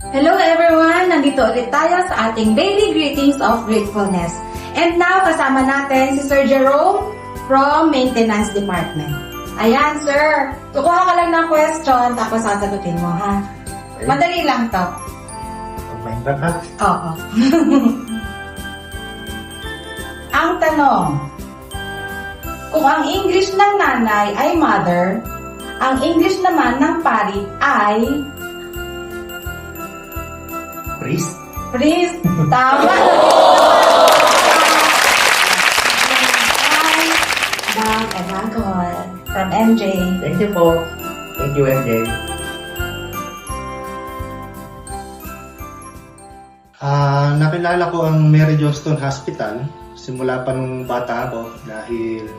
Hello everyone! Nandito ulit tayo sa ating Daily Greetings of Gratefulness. And now, kasama natin si Sir Jerome from Maintenance Department. Ayan, sir. Kukuha ka lang ng question, tapos sasagutin mo, ha? Madali lang to. Maingat ha? Oo. Ang tanong, kung ang English ng nanay ay mother, ang English naman ng pari ay Priest? priest. Tama! Bang Evagon from MJ. Thank you po. Thank you, MJ. Nakilala ko ang Mary Johnston Hospital simula pa nung bata ako dahil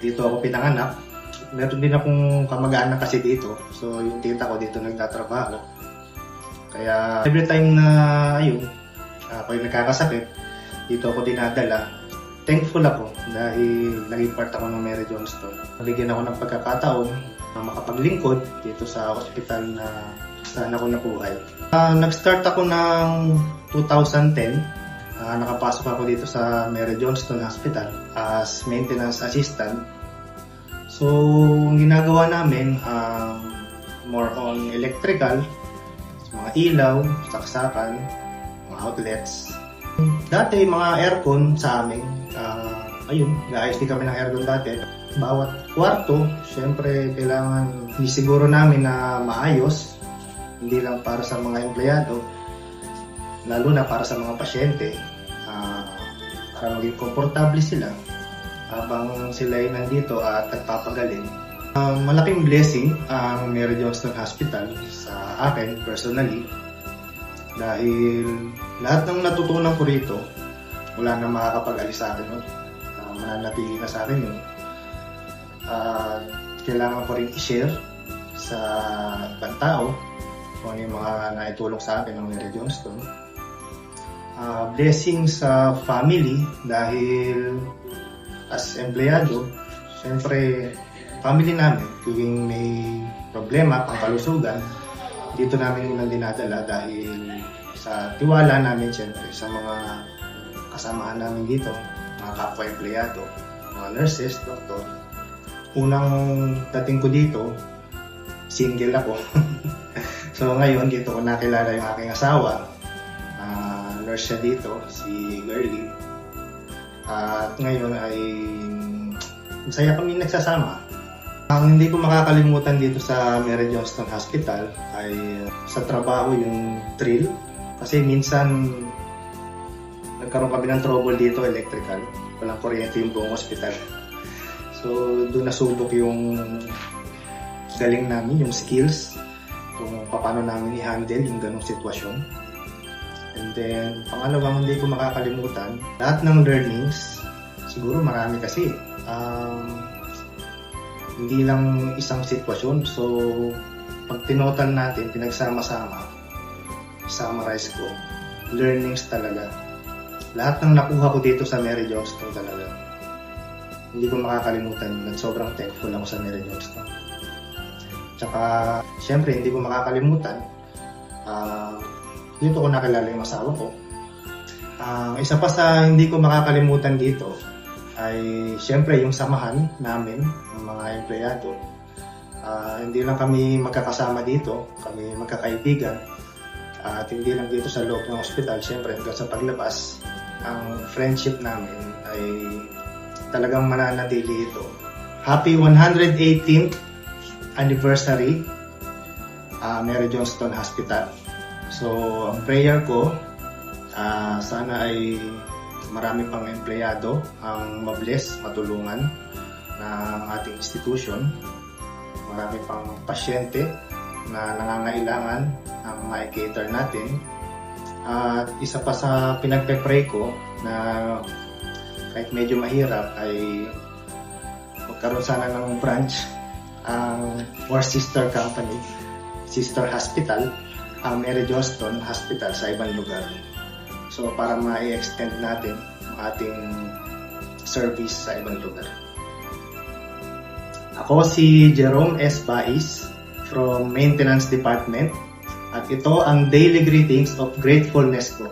dito ako pinanganak. Meron din akong kamag-anak kasi dito. So yung tita ko dito nagtatrabaho. Kaya every time na pag nagkakasakit, dito ako dinadala. Thankful ako dahil naging part ako ng Mary Johnston. Nabigyan ako ng pagkakataon na makapaglingkod dito sa hospital na saan ako nabuhay. Nag-start ako ng 2010. Nakapasok ako dito sa Mary Johnston Hospital as maintenance assistant. So, ang ginagawa namin, more on electrical, mga ilaw, saksakan, mga outlets. Dati, mga aircon sa amin, naayos din kami ng aircon dati. Bawat kwarto, syempre, kailangan isiguro namin na maayos, hindi lang para sa mga empleyado, lalo na para sa mga pasyente, para maging komportable sila habang sila ay nandito at nagpapagaling. Malaking blessing ang Mary Johnston Hospital sa akin personally dahil lahat ng natutunan ko rito wala na makakapag-alis sa akin. Mananatili na sa akin yun. Kailangan ko rin i-share sa ibang tao kung ano yung mga naitulong sa akin ng Mary Johnston. Blessing sa family dahil as empleyado, siyempre family namin, kung may problema, pangkalusugan, dito namin unang dinadala dahil sa tiwala namin siyempre sa mga kasamahan namin dito, mga kapwa-empleyado, mga nurses, doktor. Unang dating ko dito, single ako. So ngayon, dito ko nakilala yung aking asawa. Nurse siya dito, si Girlie. At ngayon ay masaya kami nagsasama. Ang hindi ko makakalimutan dito sa Mary Johnston Hospital ay sa trabaho yung thrill. Kasi minsan nagkaroon kami ng trouble dito, electrical. Walang kuryente yung buong hospital. So doon nasubok yung galing namin, yung skills, kung paano namin i-handle yung ganong sitwasyon. And then, pangalawang hindi ko makakalimutan, lahat ng learnings, siguro marami kasi. Hindi lang isang sitwasyon. So, pag tinotal natin, pinagsama-sama, summarize ko, learnings talaga. Lahat ng nakuha ko dito sa Mary Johnston talaga. Hindi ko makakalimutan yun. Sobrang thankful ako sa Mary Johnston. Tsaka, syempre, hindi ko makakalimutan, dito ko nakilala yung asawa ko. Isa pa sa hindi ko makakalimutan dito ay syempre yung samahan namin ng mga empleyado. Hindi lang kami magkakasama dito, kami magkakaibigan. At hindi lang dito sa loob ng ospital, syempre hanggang sa paglabas, ang friendship namin ay talagang mananatili ito. Happy 118th anniversary, Mary Johnston Hospital. So, ang prayer ko, sana ay marami pang empleyado ang mabless, matulungan ng ating institution. Marami pang pasyente na nangangailangan ang ma-cater natin. At isa pa sa pinagpe-pray ko na kahit medyo mahirap ay magkaroon sana ng branch or sister company, sister hospital, ang Mary Johnston Hospital sa ibang lugar. So para ma-extend natin ang ating service sa ibang lugar. Ako si Jerome S. Bais from Maintenance Department at At ito ang daily greetings of gratefulness ko.